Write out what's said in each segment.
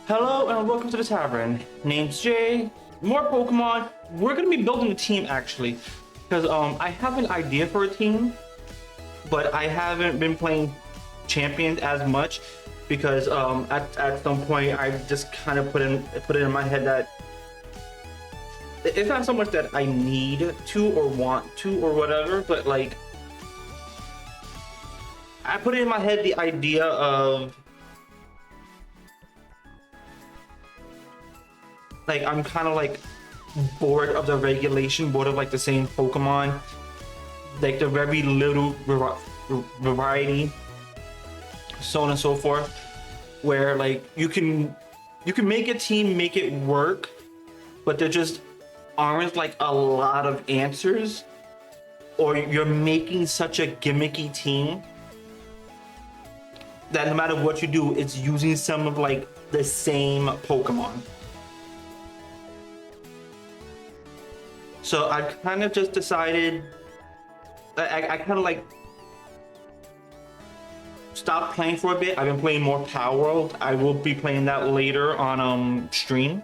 Hello and welcome to the tavern. Name's Jay. More Pokemon. We're gonna be building a team actually, because I have an idea for a team, but I haven't been playing Champions as much because at some point I just kind of put it in my head that it's not so much that I need to or want to or whatever, but like I put it in my head the idea of like I'm kind of like bored of the regulation, bored of like the same Pokemon, like the very little variety, so on and so forth, where like you can make a team, make it work, but there just aren't like a lot of answers, or you're making such a gimmicky team that no matter what you do, it's using some of like the same Pokemon. So I kind of just decided, I kind of like stopped playing for a bit. I've been playing more Power World. I will be playing that later on stream,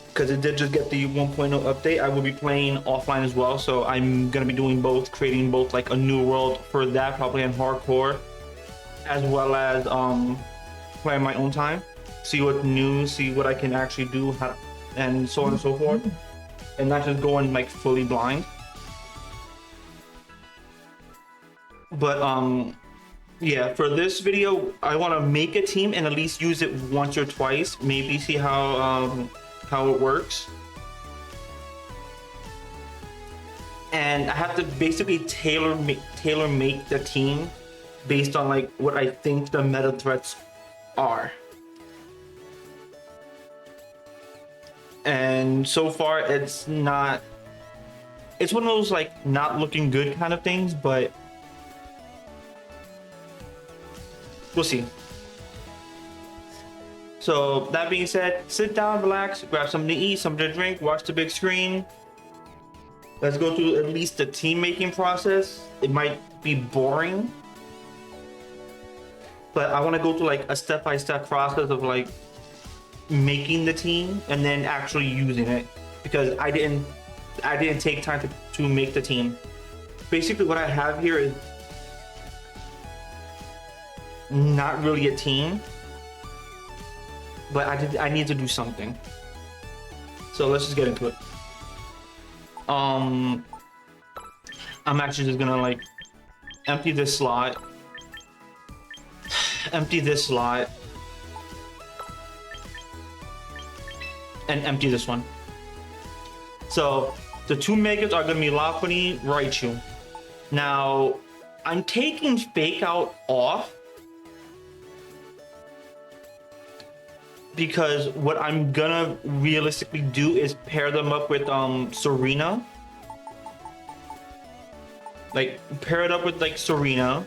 because it did just get the 1.0 update. I will be playing offline as well, so I'm gonna be doing both, creating both like a new world for that, probably in hardcore, as well as playing my own time, see what's new, see what I can actually do, and so on and so forth, and not just going like fully blind. But yeah, for this video I want to make a team and at least use it once or twice, maybe see how it works. And I have to basically tailor make the team based on like what I think the meta threats are. And so far it's one of those like not looking good kind of things, but we'll see. So that being said, sit down, relax, grab something to eat, something to drink, watch the big screen. Let's go through at least the team making process. It might be boring, but I want to go through like a step-by-step process of like making the team and then actually using it, because I didn't take time to make the team. Basically what I have here is not really a team, but I need to do something. So let's just get into it. I'm actually just gonna like empty this slot, empty this slot, and empty this one. So the two megas are gonna be Lopunny, Raichu. Now I'm taking Fake Out off because what I'm gonna realistically do is pair them up with Serena. Like pair it up with like Serena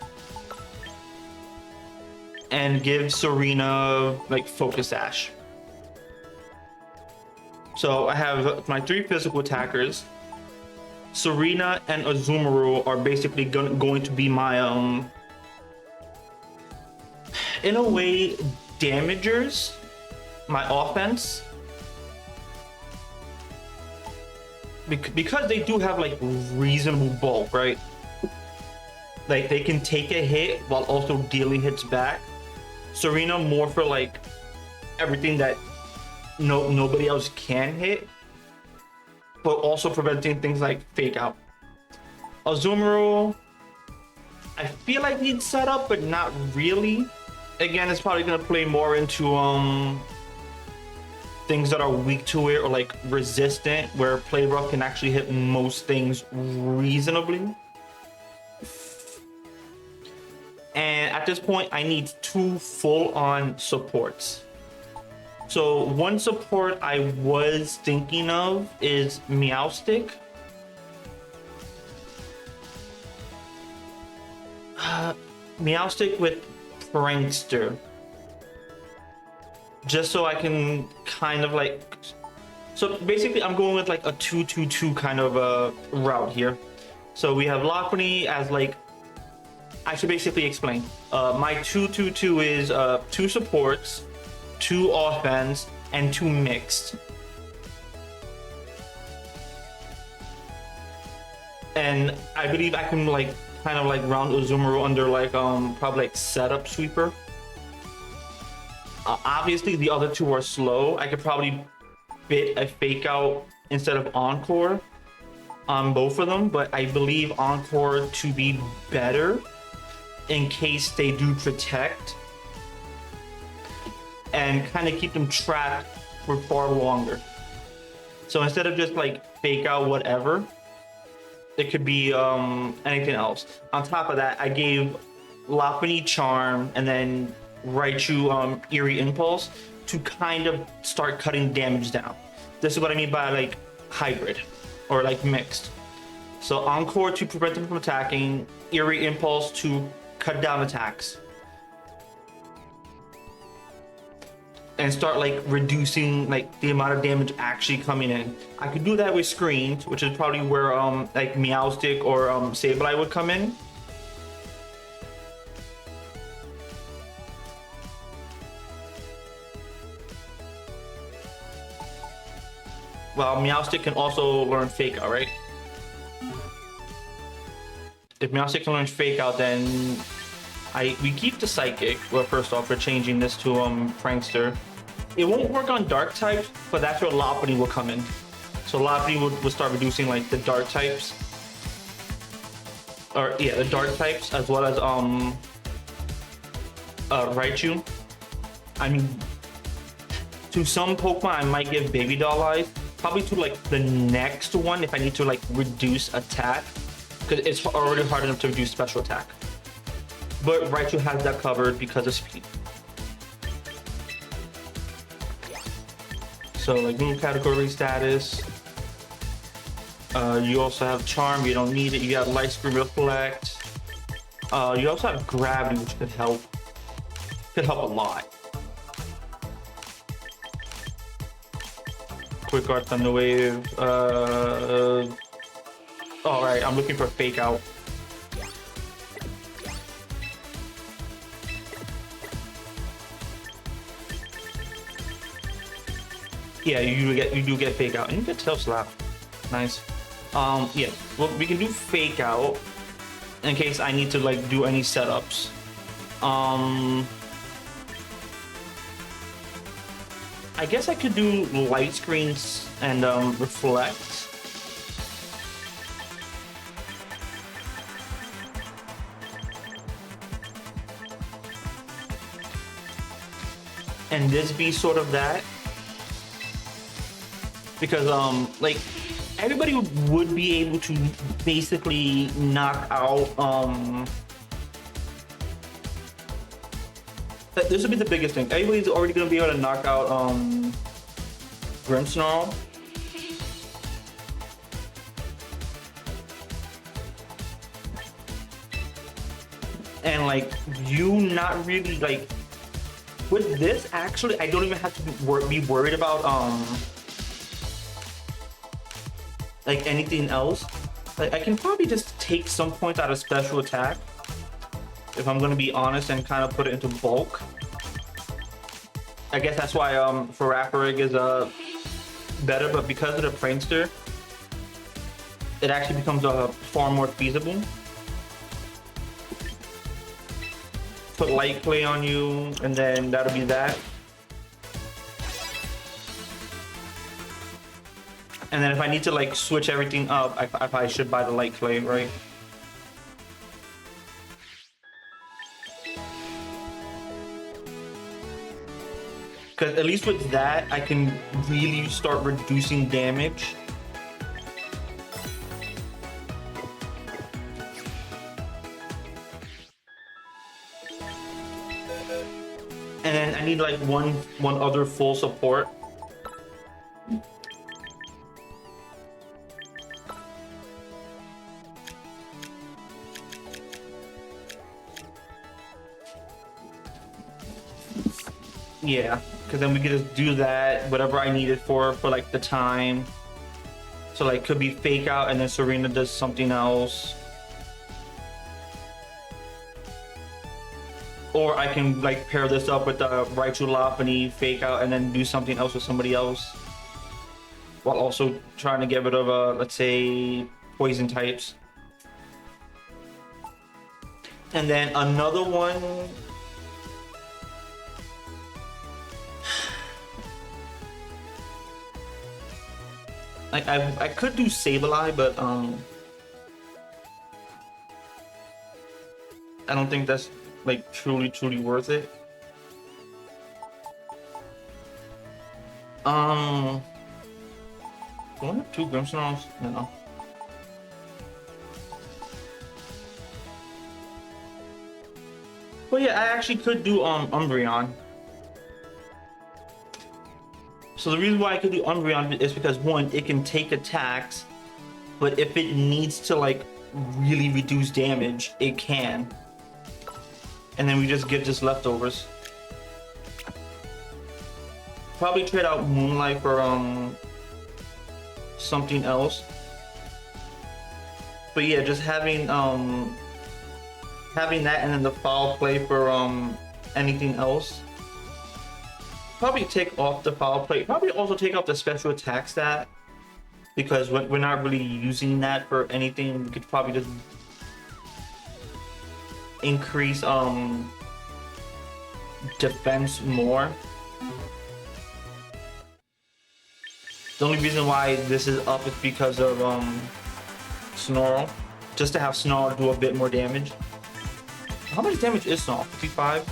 and give Serena like Focus Ash. So I have my three physical attackers. Serena and Azumarill are basically going to be my in a way damagers, my offense, because they do have like reasonable bulk, right? Like they can take a hit while also dealing hits back. Serena more for like everything that nobody else can hit, but also preventing things like Fake Out. Azumarill, I feel like he'd set up, but not really. Again, it's probably gonna play more into things that are weak to it or like resistant, where Play Rough can actually hit most things reasonably. And at this point, I need two full-on supports. So one support I was thinking of is Meowstic. Meowstic with Prankster. Just so I can kind of like... So basically I'm going with like a 2-2-2 kind of a route here. So we have Lopunny as like... I should basically explain. My 2-2-2 is two supports 2 offense, and 2 mixed. And I believe I can like kind of like round Uzumaru under like probably like setup sweeper. Obviously the other 2 are slow. I could probably fit a fake out instead of encore on both of them, but I believe encore to be better in case they do protect and kind of keep them trapped for far longer. So instead of just like fake out whatever, it could be anything else. On top of that, I gave Lopunny Charm and then Raichu Eerie Impulse to kind of start cutting damage down. This is what I mean by like hybrid or like mixed. So Encore to prevent them from attacking, Eerie Impulse to cut down attacks. And start like reducing like the amount of damage actually coming in. I could do that with screens, which is probably where like Meowstic or Sableye would come in. Well, Meowstic can also learn Fake Out, right? If Meowstic can learn Fake Out, then we keep the Psychic. Well, first off, we're changing this to Prankster. It won't work on Dark types, but that's where Lopunny will come in. So Lopunny will start reducing like the Dark types, or yeah, the Dark types as well as Raichu. I mean, to some Pokemon, I might give Baby Doll Eyes. Probably to like the next one if I need to like reduce attack, because it's already hard enough to reduce special attack. But Raichu has that covered because of speed. So like new category status. You also have Charm, you don't need it. You got Light Screen Reflect. You also have Gravity, which could help. Could help a lot. Quick Art Thunder Wave. All right, I'm looking for Fake Out. Yeah, you do get Fake Out, and you get Tail Slap. Nice. Yeah, well, we can do Fake Out in case I need to like do any setups. I guess I could do Light Screens and Reflect. And this be sort of that. Because like everybody would be able to basically knock out this would be the biggest thing. Everybody's already gonna be able to knock out Grimmsnarl. And like you not really like with this actually I don't even have to be worried about like anything else. Like I can probably just take some points out of special attack if I'm gonna be honest and kind of put it into bulk. I guess that's why Farafrig is better, but because of the Prankster, it actually becomes far more feasible. Put Light Clay on you, and then that'll be that. And then if I need to like switch everything up, I should buy the Light Clay, right? Because at least with that, I can really start reducing damage. And then I need like one other full support. Yeah, because then we could just do that, whatever I need it for like the time. So like could be Fake Out and then Serena does something else. Or I can like pair this up with the Raichu Lopunny fake out and then do something else with somebody else. While also trying to get rid of, let's say, poison types. And then another one. I could do Sableye, but I don't think that's like truly worth it. Do I have 2 Grimmsnarls? No. But yeah, I actually could do Umbreon. So the reason why I could do Umbreon is because, one, it can take attacks, but if it needs to like really reduce damage, it can. And then we just get just leftovers. Probably trade out Moonlight for something else. But yeah, just having that and then the foul play for anything else. Probably take off the foul play. Probably also take off the special attack stat, because we're not really using that for anything. We could probably just increase defense more. The only reason why this is up is because of Snarl, just to have Snarl do a bit more damage. How much damage is Snarl? 55?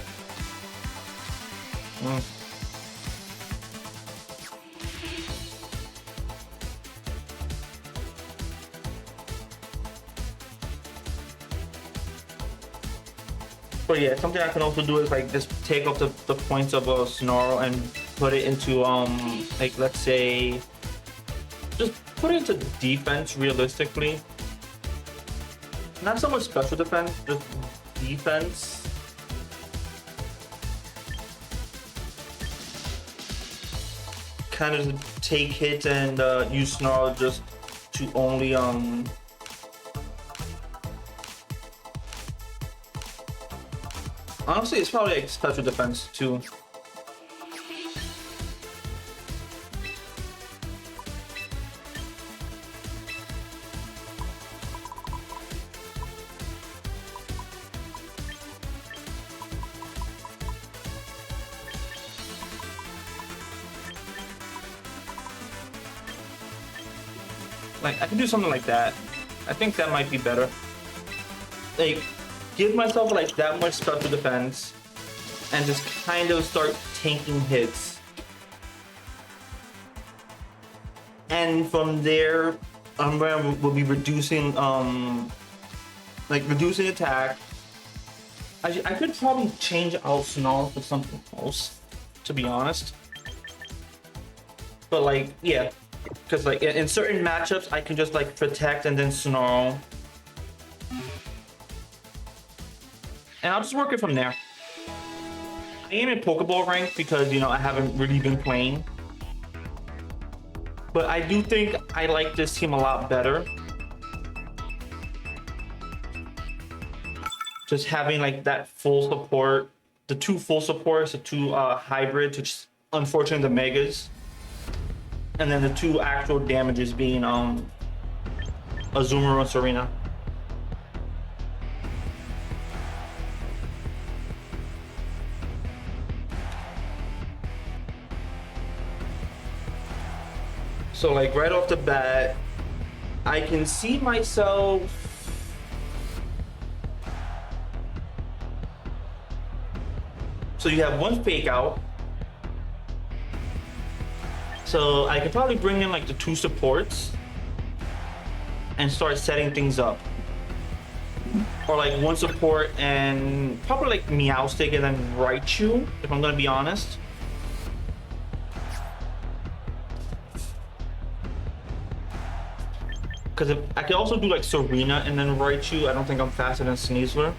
But yeah, something I can also do is like just take off the points of a Snarl and put it into like, let's say, just put it into defense realistically. Not so much special defense, just defense. Kind of take hits and use Snarl just to only honestly, it's probably like special defense too. Like, I can do something like that. I think that might be better. Like, give myself like that much special defense and just kind of start tanking hits. And from there, Umbreon will be reducing, reducing attack. I could probably change out Snarl for something else, to be honest. But like, yeah. Because like in certain matchups, I can just like protect and then Snarl. And I'll just work it from there. I am in Pokeball rank because, you know, I haven't really been playing. But I do think I like this team a lot better. Just having like that full support, the 2 full supports, the 2 hybrids, which unfortunately the Megas. And then the 2 actual damages being Azumarill and Serena. So like right off the bat, I can see myself so you have 1 fake out. So I could probably bring in like the 2 supports and start setting things up. Or like 1 support and probably like Meowstic and then Raichu, if I'm gonna be honest. Because I could also do like Serena and then Raichu. I don't think I'm faster than Sneasler.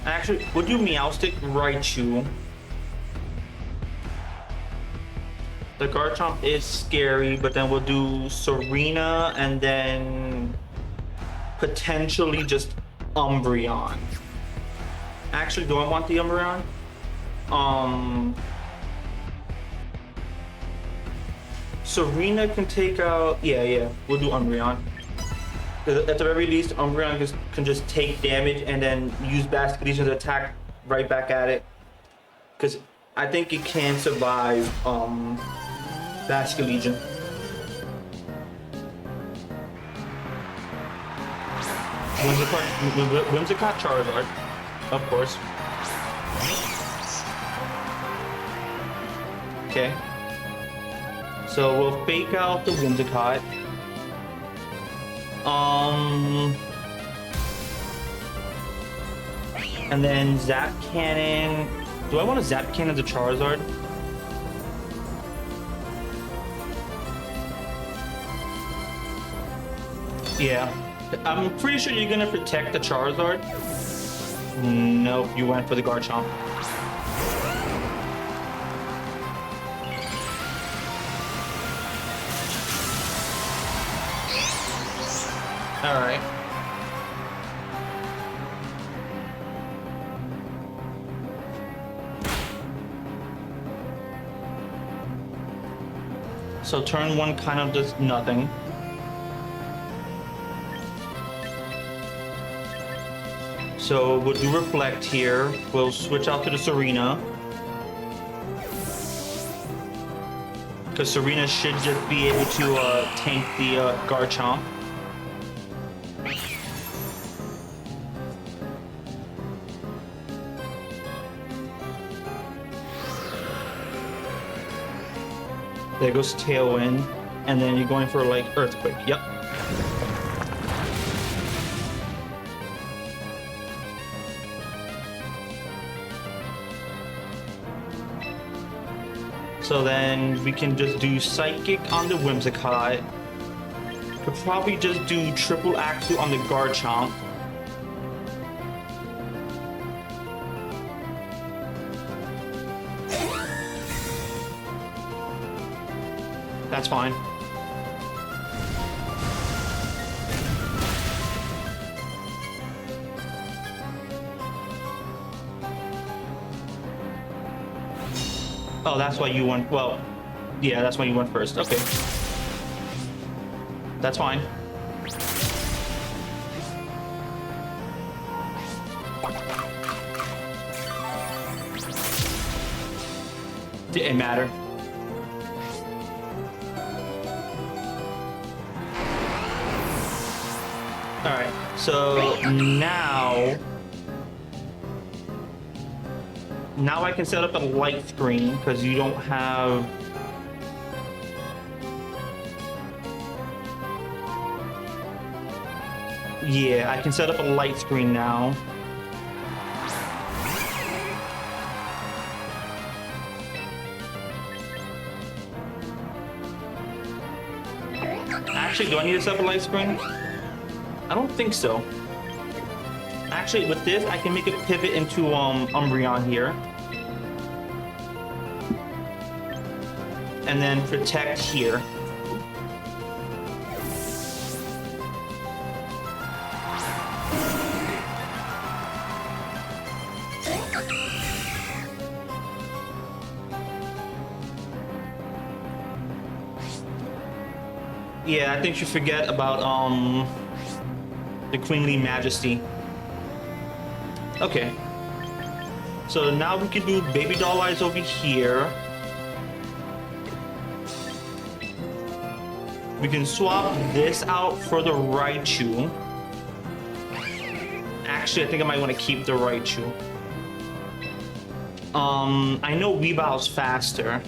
Actually, we'll do Meowstic, Raichu. The Garchomp is scary, but then we'll do Serena and then potentially just Umbreon. Actually, do I want the Umbreon? Serena can take out. Yeah, we'll do Umbreon. At the very least, Umbreon can just take damage and then use Basket Legion to attack right back at it. Because I think it can survive Basket Legion. Whimsicott Charizard, of course. Okay. So we'll fake out the Whimsicott. And then Zap Cannon. Do I want to Zap Cannon the Charizard? Yeah. I'm pretty sure you're gonna protect the Charizard. Nope, you went for the Garchomp. Alright. So turn one kind of does nothing. So we'll do Reflect here. We'll switch out to the Serena. Because Serena should just be able to tank the Garchomp. There goes Tailwind, and then you're going for like Earthquake. Yep. So then we can just do Psychic on the Whimsicott. Could probably just do Triple Axle on the Garchomp. That's fine. Oh, that's why you went. Well, yeah, that's why you went first. Okay. That's fine. Didn't matter. Alright, so now I can set up a light screen because you don't have yeah, I can set up a light screen now. Actually, do I need to set up a light screen? I don't think so. Actually, with this, I can make a pivot into Umbreon here. And then protect here. Yeah, I think you forget about the Queenly Majesty. Okay. So now we can do Baby Doll Eyes over here. We can swap this out for the Raichu. Actually, I think I might want to keep the Raichu. I know Weebow's faster.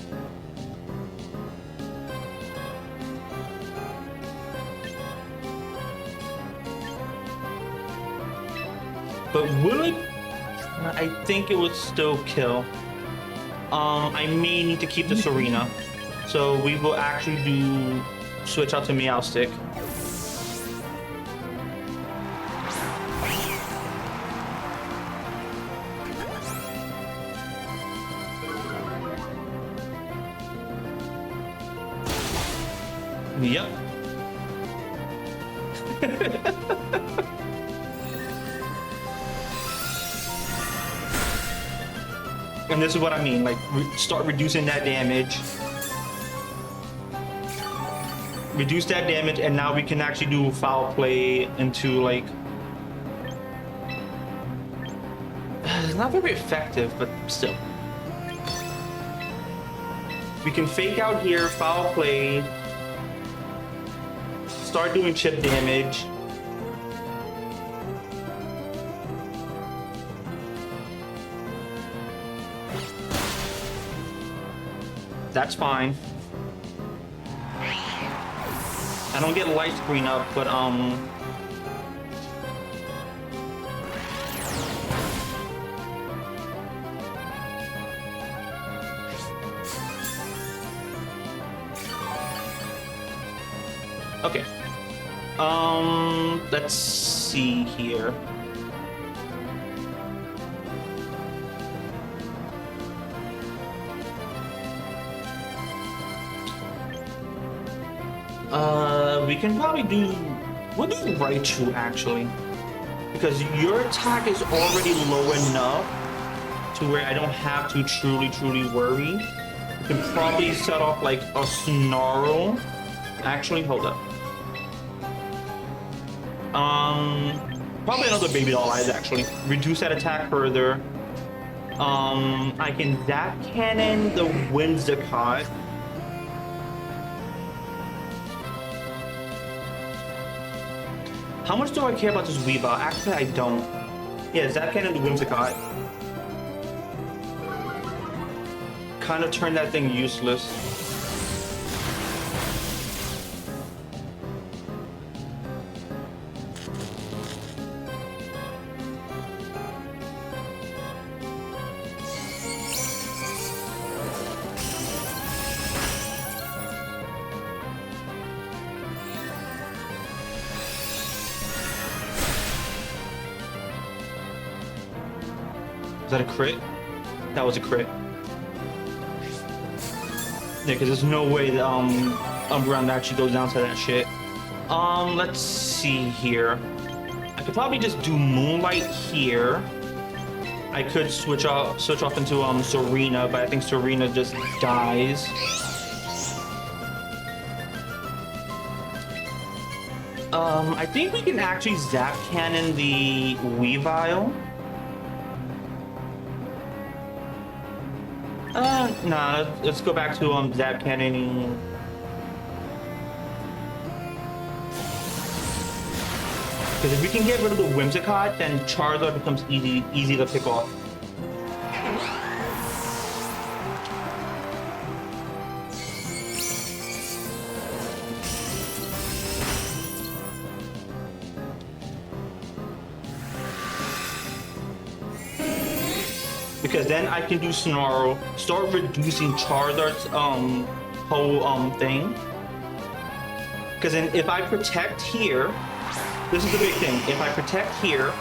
But will it? I think it would still kill. I may need to keep the Serena. So we will actually do switch out to Meowstic. Yep. And this is what I mean, like, start reducing that damage. Reduce that damage, and now we can actually do foul play into, like... It's not very effective, but still. We can fake out here, foul play. Start doing chip damage. That's fine. I don't get light screen up, but okay. Let's see here. We can probably we'll do Raichu actually, because your attack is already low enough to where I don't have to truly worry. You can probably set off like a Snarl. Actually, hold up. Probably another Baby Doll Eyes actually. Reduce that attack further. I can Zap Cannon the Whimsicott. How much do I care about this Weavile? Actually, I don't. Yeah, Zap Cannon the Whimsicott. Kind of turn that thing useless. Is that a crit? That was a crit. Yeah, because there's no way that Umbreon actually goes down to that shit. Let's see here. I could probably just do Moonlight here. I could switch off into Serena, but I think Serena just dies. I think we can actually Zap Cannon the Weavile. Nah, let's go back to Zap Cannoning. Because if we can get rid of the Whimsicott, then Charizard becomes easy to pick off. Because then I can do Snarl, start reducing Charizard's whole thing. Because then if I protect here, this is the big thing. If I protect here,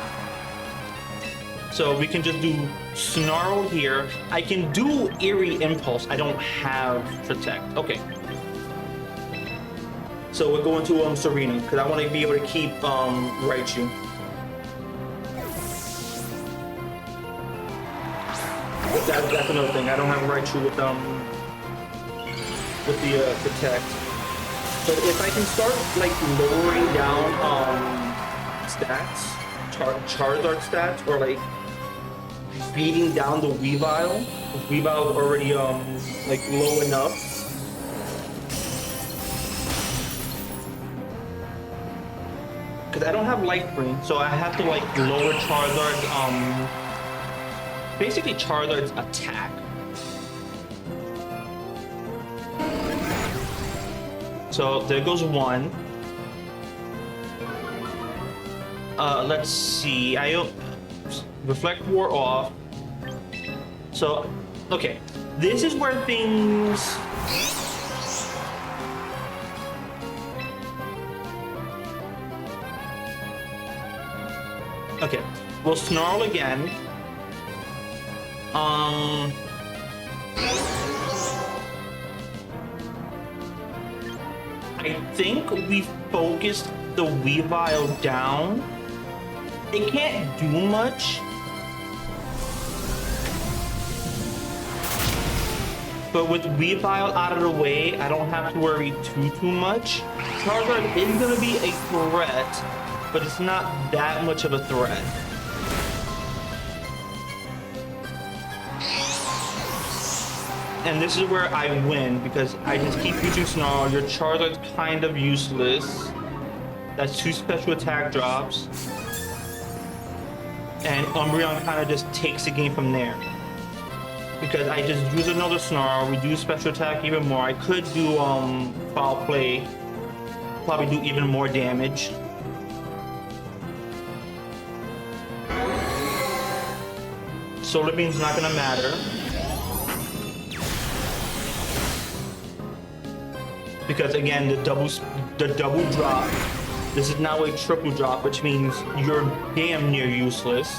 so we can just do Snarl here. I can do Eerie Impulse. I don't have Protect. Okay. So we're going to Serena because I want to be able to keep Raichu. That's another thing. I don't have Raichu with the Protect. So if I can start like lowering down stats, Charizard stats, or like beating down the Weavile. Weavile is already like low enough. Because I don't have Light Screen, so I have to like lower Charizard basically Charizard's attack. So there goes one. Let's see. I Reflect wore off. So, okay. This is where things. Okay. We'll Snarl again. I think we focused the Weavile down, it can't do much. But with Weavile out of the way, I don't have to worry too much. Charizard is gonna be a threat, but it's not that much of a threat. And this is where I win, because I just keep using Snarl. Your Charizard's kind of useless. That's 2 special attack drops. And Umbreon kind of just takes the game from there. Because I just use another Snarl, reduce special attack even more. I could do Foul Play, probably do even more damage. Solar Beam's not gonna matter. Because again, the double drop, this is now a triple drop, which means you're damn near useless.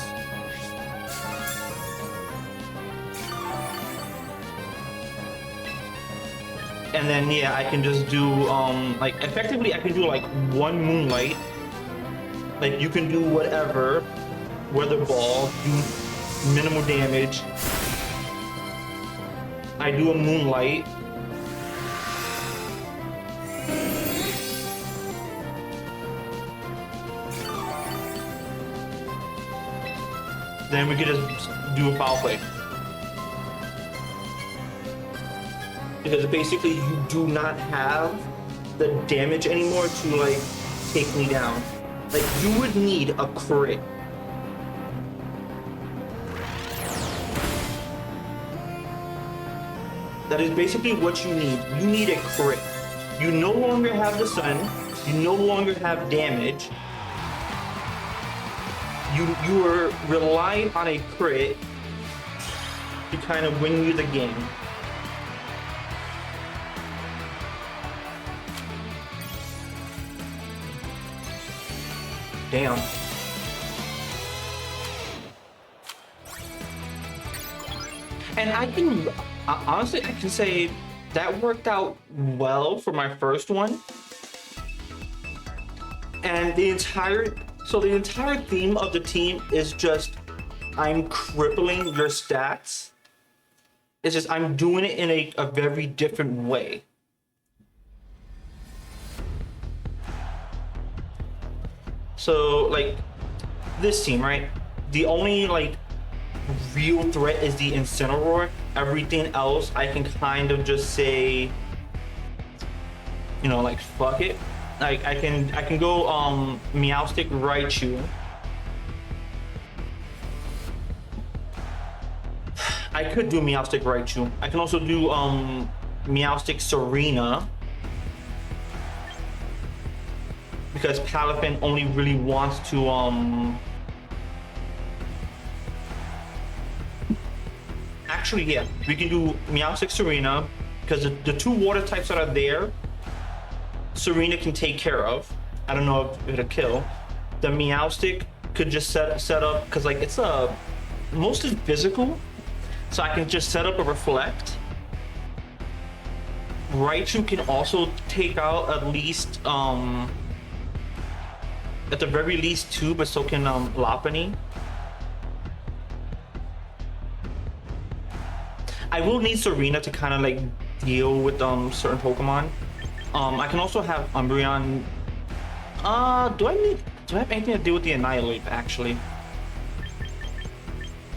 And then yeah, I can just do like effectively I can do like 1 Moonlight. Like you can do whatever, Weather Ball, do minimal damage. I do a Moonlight. Then we could just do a Foul Play. Because basically you do not have the damage anymore to like take me down. Like you would need a crit. That is basically what you need. You need a crit. You no longer have the sun. You no longer have damage. You are relying on a crit to kind of win you the game. Damn. And I can, honestly, I can say that worked out well for my first one. And the entire theme of the team is just, I'm crippling your stats. It's just, I'm doing it in a very different way. So like this team, right? The only like real threat is the Incineroar. Everything else I can kind of just say, you know, like fuck it. Like I can go Meowstic Raichu. I could do Meowstic Raichu. I can also do Meowstic Serena. Because Palafin only really wants to actually yeah, we can do Meowstic Serena because the 2 water types that are there, Serena can take care of. I don't know if it'll kill. The Meowstic could just set up because like it's mostly physical, so I can just set up a Reflect. Raichu can also take out at least at the very least 2, but so can Lopunny. I will need Serena to kind of like deal with certain Pokemon. I can also have Umbreon. Do I have anything to deal with the Annihilate actually?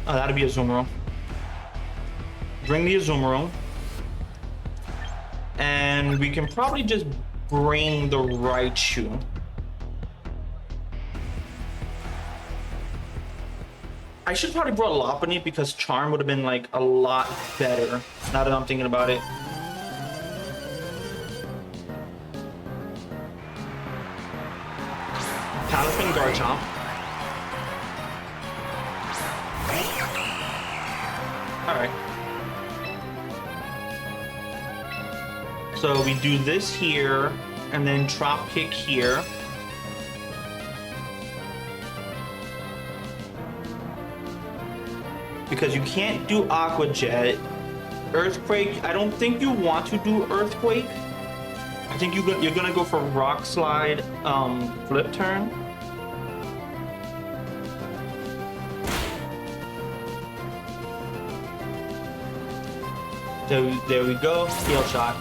Oh, that'd be a Azumarill. Bring the Azumarill. And we can probably just bring the Raichu. I should probably brought Lopunny because Charm would have been like a lot better now that I'm thinking about it. Palafin, Garchomp. Alright. So we do this here, and then Drop Kick here. Because you can't do Aqua Jet. Earthquake, I don't think you want to do Earthquake. I think you're gonna go for rock slide, flip turn. There we go, heal shot.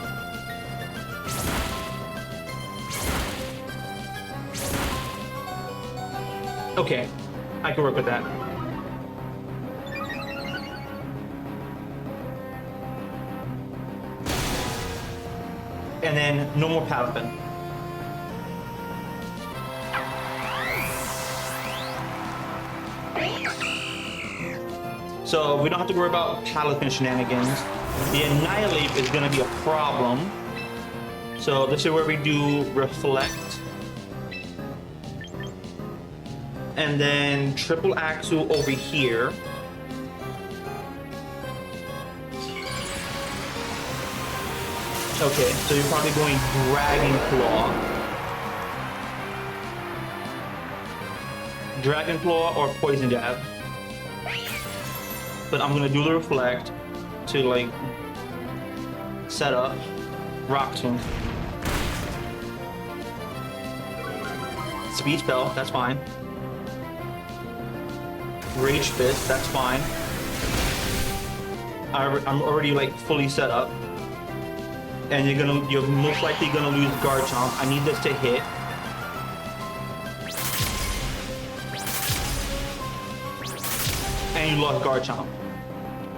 Okay, I can work with that. And then no more Paladin. So we don't have to worry about Paladin shenanigans. The Annihilate is going to be a problem. So this is where we do Reflect. And then triple Axle over here. Okay, so you're probably going Dragon Claw or Poison Jab. But I'm gonna do the Reflect to like set up Rock Tomb. Speed Spell, that's fine. Rage Fist, that's fine. I'm already like fully set up. And you're most likely gonna lose Guard Chomp. I need this to hit. And you lost Guard Chomp.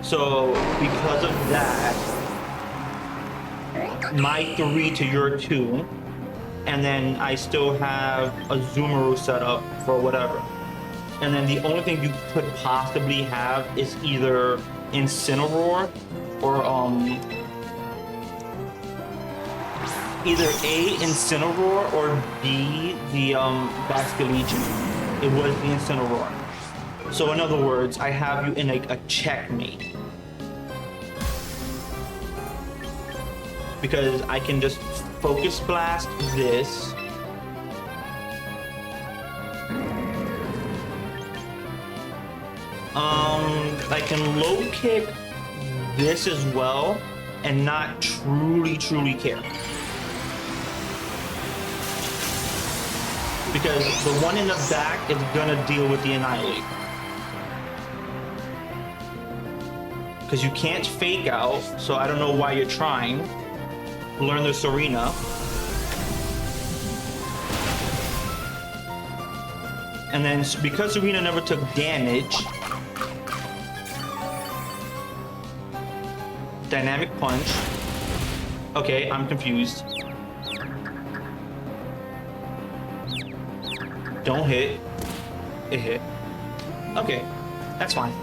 So because of that, my 3 to your 2, and then I still have a Zoomeroo set up for whatever. And then the only thing you could possibly have is either Incineroar or either A, Incineroar, or B, the Basculegion. It was the Incineroar. So in other words, I have you in a checkmate. Because I can just Focus Blast this. I can low kick this as well and not truly care. Because the one in the back is gonna deal with the Annihilate. Because you can't fake out, so I don't know why you're trying. Learn the Serena. And then because Serena never took damage, Dynamic Punch. Okay, I'm confused. Don't hit. It hit. Okay, that's fine.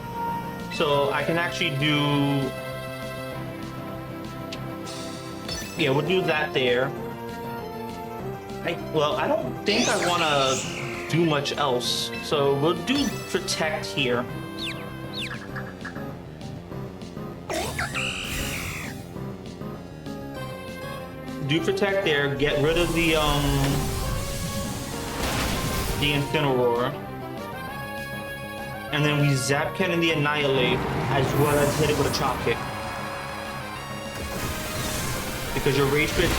So I can actually do... Yeah, we'll do that there. Well, I don't think I want to do much else. So we'll do Protect here. Do Protect there, get rid of the Incineroar. And then we Zap Cannon the Annihilate, as well as hit it with a Chop Kick. Because your Rage Fit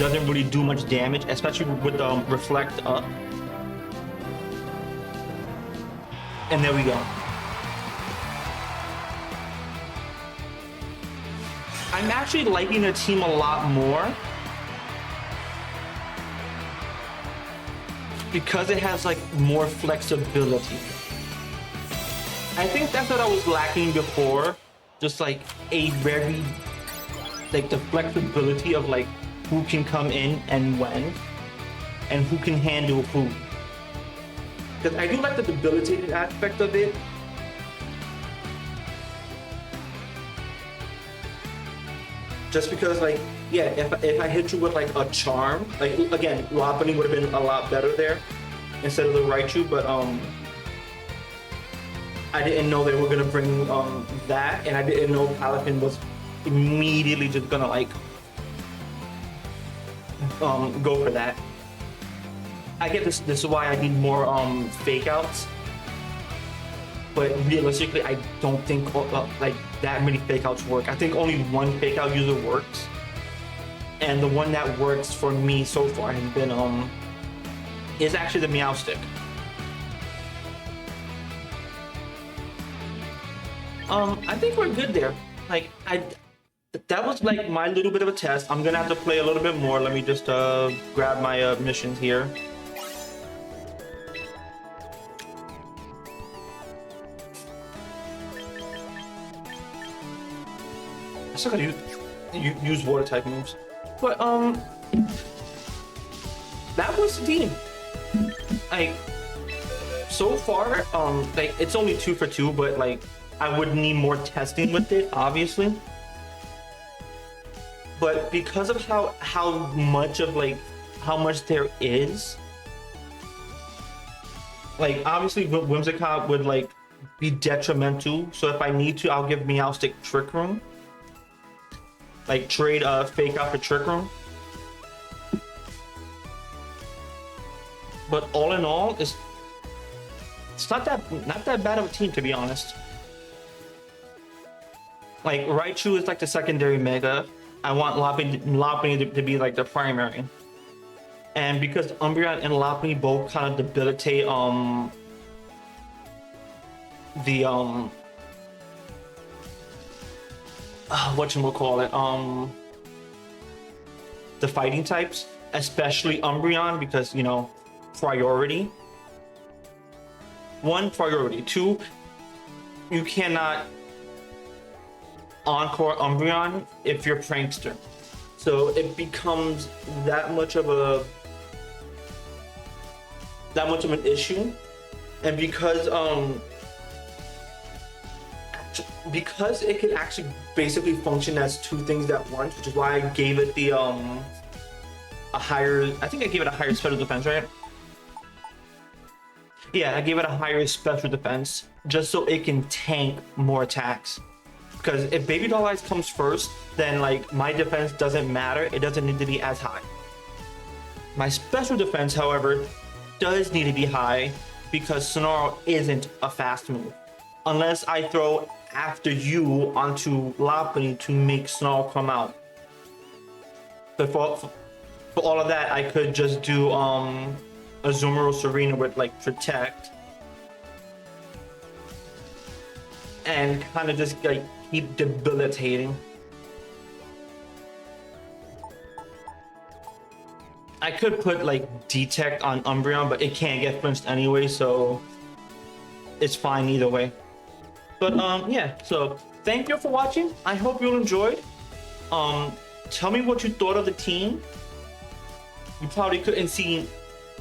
doesn't really do much damage, especially with Reflect up. And there we go. I'm actually liking the team a lot more. Because it has like more flexibility. I think that's what I was lacking before. Just like a very, like the flexibility of like who can come in and when, and who can handle who. Because I do like the debilitated aspect of it. Just because like, yeah, if I hit you with like a charm, like again, Lopunny would have been a lot better there instead of the Raichu, but I didn't know they were gonna bring that, and I didn't know Paladin was immediately just gonna like go for that. I get this. This is why I need more fake outs. But realistically, I don't think like that many fake outs work. I think only one fake out user works. and the one that works for me so far has been is actually the Meow Stick. I think we're good there. Like that was like my little bit of a test. I'm gonna have to play a little bit more. Let me just grab my missions here. I still gotta use water type moves, but that was the team. Like so far, like it's only 2 for 2, but like I would need more testing with it, obviously. But because of how much there is, like obviously Whimsicott would like be detrimental. So if I need to, I'll give Meowstic Trick Room. Like trade Fake Out for Trick Room. But all in all, it's not that bad of a team, to be honest. Like Raichu is like the secondary Mega. I want Lopunny to be like the primary. And because Umbreon and Lopunny both kind of debilitate the fighting types, especially Umbreon, because you know, priority. 1, priority. 2, you cannot encore Umbreon if you're Prankster. So it becomes that much of an issue. And because it can actually basically function as 2 things at once, which is why I gave it the a higher, I think I gave it a higher special defense, right? Yeah, I gave it a higher special defense just so it can tank more attacks. Because if Baby Doll Eyes comes first, then like my defense doesn't matter. It doesn't need to be as high. My special defense, however, does need to be high because Snarl isn't a fast move. Unless I throw After You onto Lopunny to make Snarl come out. But for all of that, I could just do Azumarill Serena with like Protect. And kind of just like keep debilitating. I could put like Detect on Umbreon, but it can't get flinched anyway, so it's fine either way. But yeah, so thank you for watching. I hope you enjoyed. Tell me what you thought of the team. You probably couldn't see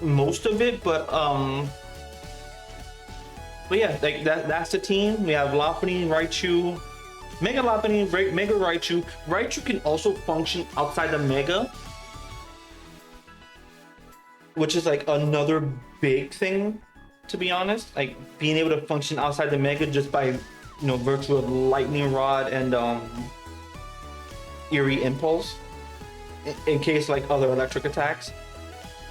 most of it, but yeah, like that's the team. We have Lopunny, Raichu, Mega Lopunny, Mega Raichu. Raichu can also function outside the Mega, which is like another big thing, to be honest. Like being able to function outside the Mega just by, you know, virtue of Lightning Rod and Eerie Impulse, in case like other electric attacks,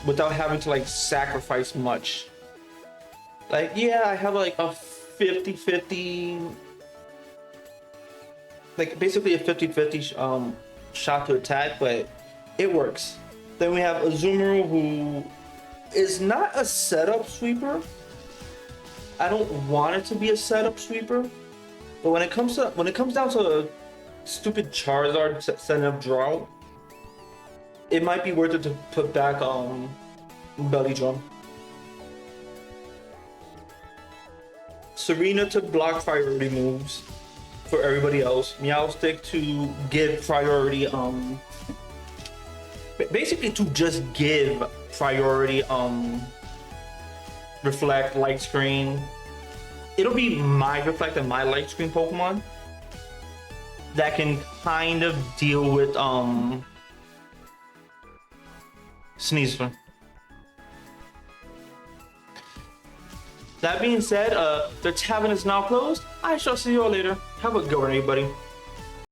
without having to like sacrifice much. Like, yeah, I have like a 50-50, like basically a 50-50 shot to attack, but it works. Then we have Azumarill, who is not a setup sweeper. I don't want it to be a setup sweeper, but when it comes down to a stupid Charizard setting up Drought, it might be worth it to put back Belly Drum. Serena to block priority moves for everybody else. Meowstic to give priority, basically to just give priority, Reflect, Light Screen. It'll be my Reflect and my Light Screen Pokemon that can kind of deal with Sneasel. That being said, the tavern is now closed. I shall see you all later. Have a good one, everybody.